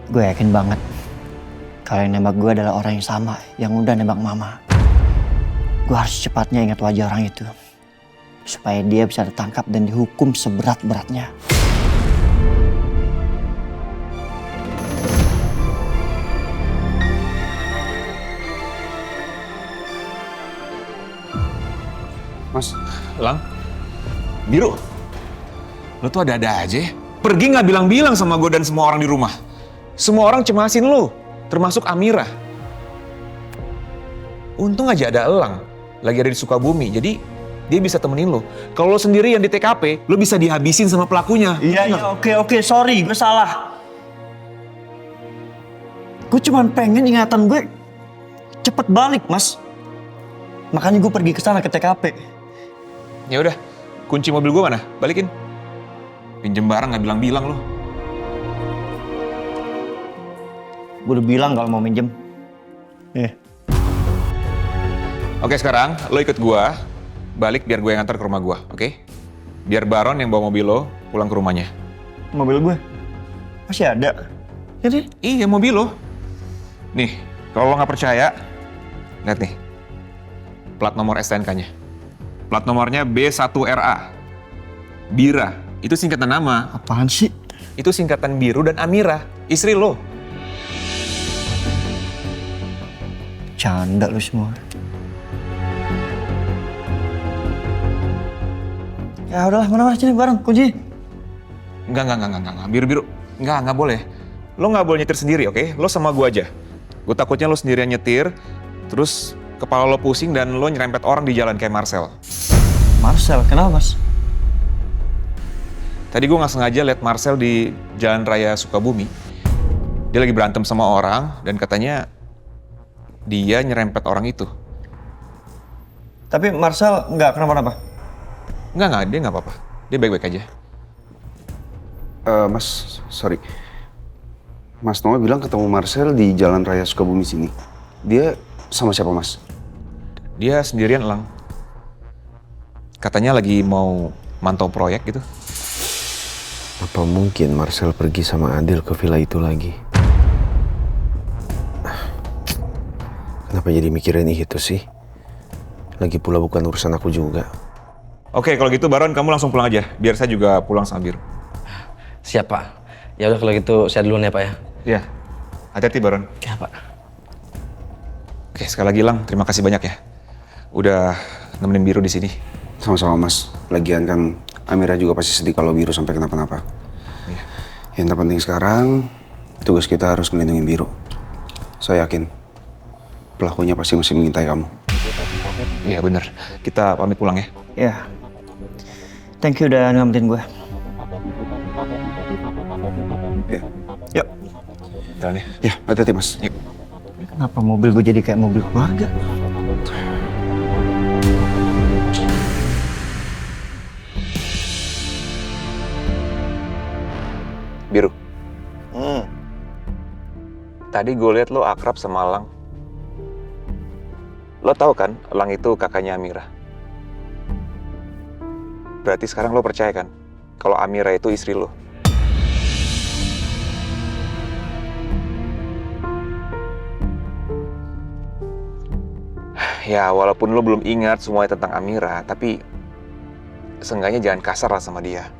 Gue yakin banget kalau yang nembak gue adalah orang yang sama yang udah nembak mama. Gue harus cepatnya ingat wajah orang itu supaya dia bisa ditangkap dan dihukum seberat-beratnya. Mas, Lang, Biru, lo tuh ada-ada aja ya. Pergi nggak bilang-bilang sama gue dan semua orang di rumah. Semua orang cemasin lo, termasuk Amira. Untung aja ada Elang, lagi ada di Sukabumi, jadi dia bisa temenin lo. Kalau lo sendirian di TKP, lo bisa dihabisin sama pelakunya. Iya, oke, sorry, gue salah. Gue cuma pengen ingatan gue cepet balik, Mas. Makanya gue pergi ke sana ke TKP. Ya udah, kunci mobil gue mana? Balikin. Pinjem barang nggak bilang-bilang lo. Gue udah bilang kalau mau minjem. Oke, sekarang lo ikut gue, balik biar gue yang antar ke rumah gue, oke? Biar Baron yang bawa mobil lo pulang ke rumahnya. Mobil gue masih ada. Jadi Iya, mobil lo. Nih, kalau lo nggak percaya, lihat nih. Plat nomor STNK-nya. Plat nomornya B1RA. Bira, itu singkatan nama. apaan sih? Itu singkatan Biru dan Amira, istri lo. Canda lu semua. Ya udahlah, mana sini bareng kunci. Enggak. Biru. Enggak boleh. Lo nggak boleh nyetir sendiri, oke? Lo sama gue aja. Gue takutnya lo sendirian nyetir, terus kepala lo pusing dan lo nyerempet orang di jalan kayak Marcel. Marcel, kenapa Mas? Tadi gue nggak sengaja liat Marcel di Jalan Raya Sukabumi. Dia lagi berantem sama orang dan katanya dia nyerempet orang itu. Tapi Marcel nggak kenapa-napa. Enggak, dia nggak apa-apa. Dia baik-baik aja. Mas, sorry. Mas Noah bilang ketemu Marcel di Jalan Raya Sukabumi sini. Dia sama siapa, Mas? Dia sendirian, Elang. Katanya lagi mau mantau proyek gitu. Apa mungkin Marcel pergi sama Adil ke villa itu lagi? Kenapa jadi mikirin itu sih? Lagi pula bukan urusan aku juga. Oke, kalau gitu Baron kamu langsung pulang aja. Biar saya juga pulang sama Biru. Siap, Pak. Ya udah kalau gitu saya duluan ya, Pak ya. Iya. Hati-hati, Baron. Ya, Pak. Oke, sekali lagi, Lang. Terima kasih banyak ya. Udah nemenin Biru di sini. Sama-sama, Mas. Lagian kan Amira juga pasti sedih kalau Biru sampai kenapa-napa. Iya. Yang terpenting sekarang, tugas kita harus melindungi Biru. Saya yakin pelakunya pasti masih mengintai kamu. Iya, bener. Kita pamit pulang ya. Ya. Thank you udah nyelamatin gue. Ya, Yuk. Jalan ya. ya hati-hati, Mas. Yuk. Kenapa mobil gue jadi kayak mobil keluarga? Biru. Tadi gue liat lo akrab sama Elang. Lo tahu kan, Elang itu kakaknya Amira. Berarti sekarang lo percaya kan, kalau Amira itu istri lo. Ya, walaupun lo belum ingat semuanya tentang Amira, tapi seenggaknya jangan kasar lah sama dia.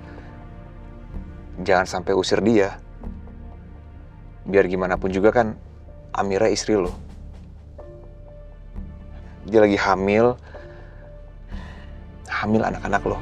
Jangan sampai usir dia. Biar gimana pun juga kan Amira istri lo. Dia lagi hamil anak-anak lo.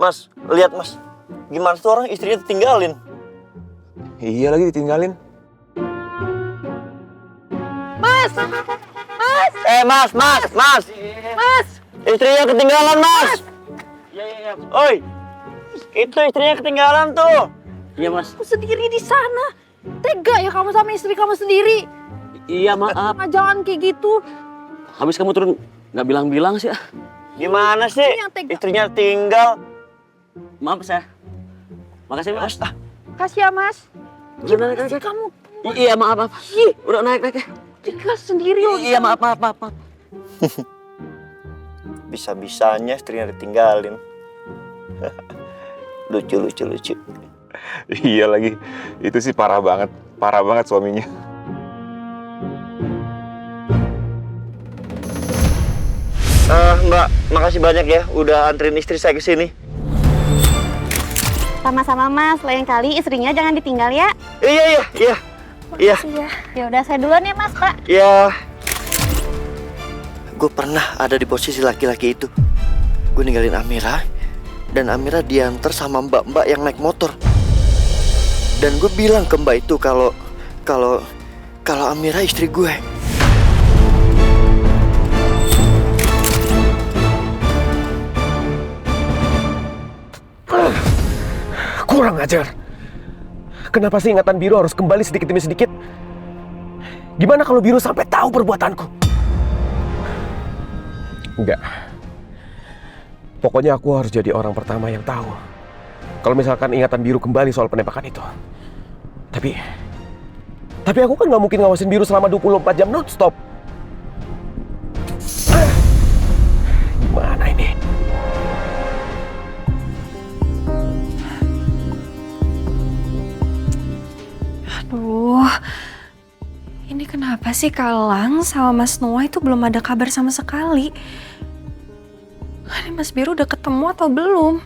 Mas, lihat Mas. Gimana tuh orang istrinya ditinggalin? Iya lagi ditinggalin. Mas! Istrinya ketinggalan, Mas! Iya. Oi! Itu istrinya ketinggalan tuh! Iya, Mas. Aku sendiri di sana. Tega ya kamu sama istri kamu sendiri. Iya maaf. Jangan kayak gitu. Habis kamu turun nggak bilang-bilang sih. Gimana sih? Istrinya tinggal. Maaf saya. Makasih mas. Kasih ya Mas. Udah naik aja Kamu Iya maaf. Udah naik ya. tinggal sendiri loh. Iya maaf. Bisa-bisanya istrinya ditinggalin. Lucu. Iya lagi, itu sih parah banget suaminya. Mbak, makasih banyak ya udah anterin istri saya ke sini. Sama-sama Mas, lain kali istrinya jangan ditinggal ya. Iya. Ya udah saya duluan ya Mas, Pak. Ya. Gue pernah ada di posisi laki-laki itu. Gue ninggalin Amira dan Amira diantar sama mbak-mbak yang naik motor. Dan gue bilang ke mbak itu kalau Amira istri gue. Kurang ajar. Kenapa sih ingatan Biru harus kembali sedikit demi sedikit? Gimana kalau Biru sampai tahu perbuatanku? Enggak. Pokoknya aku harus jadi orang pertama yang tahu kalau misalkan ingatan Biru kembali soal penembakan itu. Tapi aku kan nggak mungkin ngawasin Biru selama 24 jam non-stop. Gimana ini? Aduh, ini kenapa sih Kalang sama Mas Noah itu belum ada kabar sama sekali? Ini Mas Biru udah ketemu atau belum?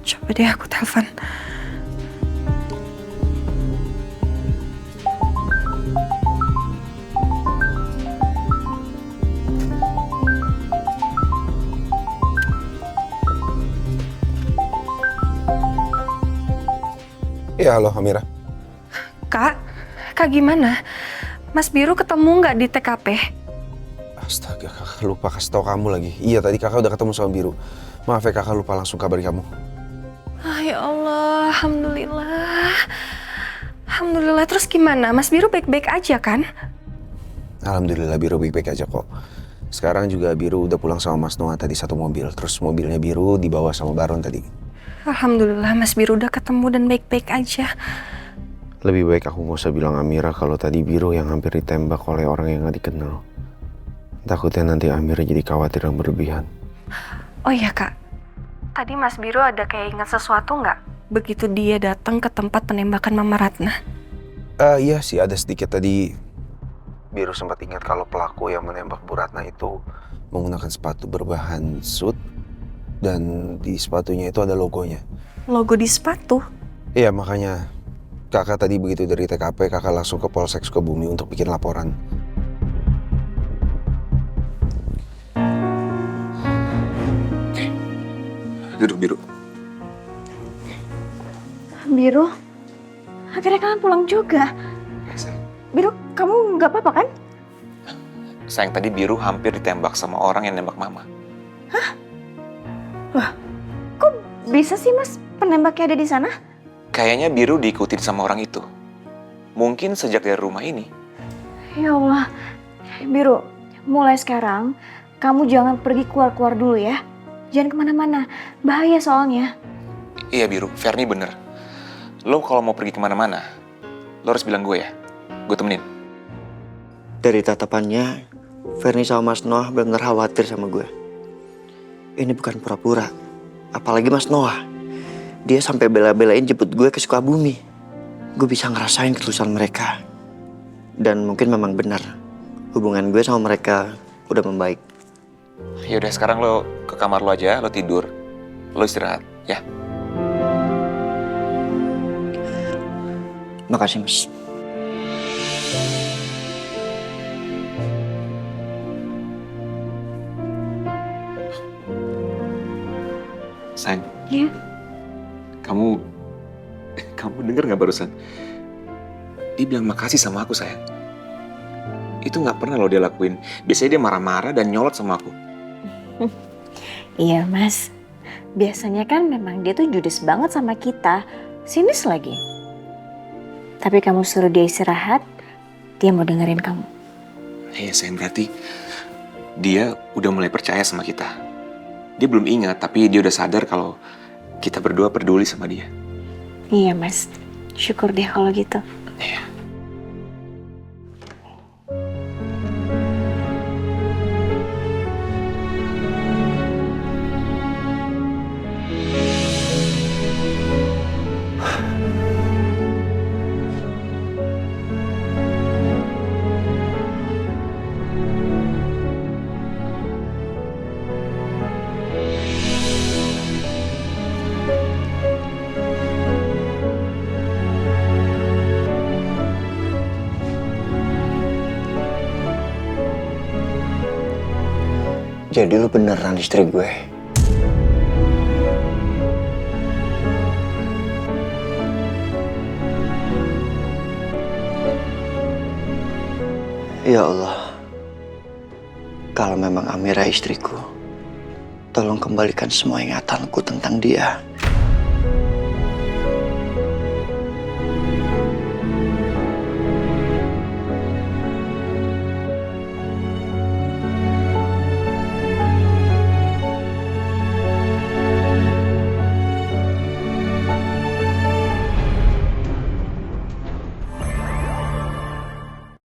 Coba deh aku telepon. Ya, halo Amira. Kak gimana? Mas Biru ketemu nggak di TKP? Astaga, kakak lupa kasih tau kamu lagi. Iya, tadi kakak udah ketemu sama Biru. Maaf ya, kakak lupa langsung kabari kamu. Ya Allah, Alhamdulillah. Terus gimana? Mas Biru baik-baik aja kan? Alhamdulillah Biru baik-baik aja kok. Sekarang juga Biru udah pulang sama Mas Noah tadi satu mobil. Terus mobilnya Biru dibawa sama Baron tadi. Alhamdulillah Mas Biru udah ketemu dan baik-baik aja. Lebih baik aku nggak usah bilang Amira kalau tadi Biru yang hampir ditembak oleh orang yang nggak dikenal. Takutnya nanti Amira jadi khawatir yang berlebihan. Oh iya Kak, tadi Mas Biru ada kayak ingat sesuatu nggak? Begitu dia datang ke tempat penembakan Mama Ratna. Iya sih, ada sedikit tadi. Biru sempat ingat kalau pelaku yang menembak Bu Ratna itu menggunakan sepatu berbahan suit. Dan di sepatunya itu ada logonya. Logo di sepatu? Iya, makanya kakak tadi begitu dari TKP, kakak langsung ke Polsek Sukabumi untuk bikin laporan. Duduk, Biru. Biru, akhirnya kalian pulang juga. Biru, kamu nggak apa-apa kan? Sayang, tadi Biru hampir ditembak sama orang yang nembak Mama. Hah? Wah, kok bisa sih Mas penembaknya ada di sana? Kayaknya Biru diikutin sama orang itu. Mungkin sejak dari rumah ini. Ya Allah, Biru, mulai sekarang kamu jangan pergi keluar-keluar dulu ya. Jangan kemana-mana, bahaya soalnya. Iya Biru, Ferni bener. Lo kalau mau pergi kemana-mana, lo harus bilang gue ya. Gue temenin. Dari tatapannya, Ferni sama Mas Noah benar khawatir sama gue. Ini bukan pura-pura. Apalagi Mas Noah. Dia sampai bela-belain jemput gue ke Sukabumi. Gue bisa ngerasain ketulusan mereka. Dan mungkin memang benar. Hubungan gue sama mereka udah membaik. Yaudah, sekarang lo ke kamar lo aja, lo tidur. Lo istirahat, ya. Makasih, Mas. Sayang. Iya. Kamu denger nggak barusan? Dia bilang makasih sama aku, sayang. Itu nggak pernah loh dia lakuin. Biasanya dia marah-marah dan nyolot sama aku. Iya Mas, biasanya kan memang dia tuh judes banget sama kita. Sinis lagi. Tapi kamu suruh dia istirahat, dia mau dengerin kamu. Iya sayang, berarti dia udah mulai percaya sama kita. Dia belum ingat, tapi dia udah sadar kalau kita berdua peduli sama dia. Iya mas, syukur deh kalau gitu. Iya. Jadi lu beneran istri gue? Ya Allah, kalau memang Amira istriku, tolong kembalikan semua ingatanku tentang dia.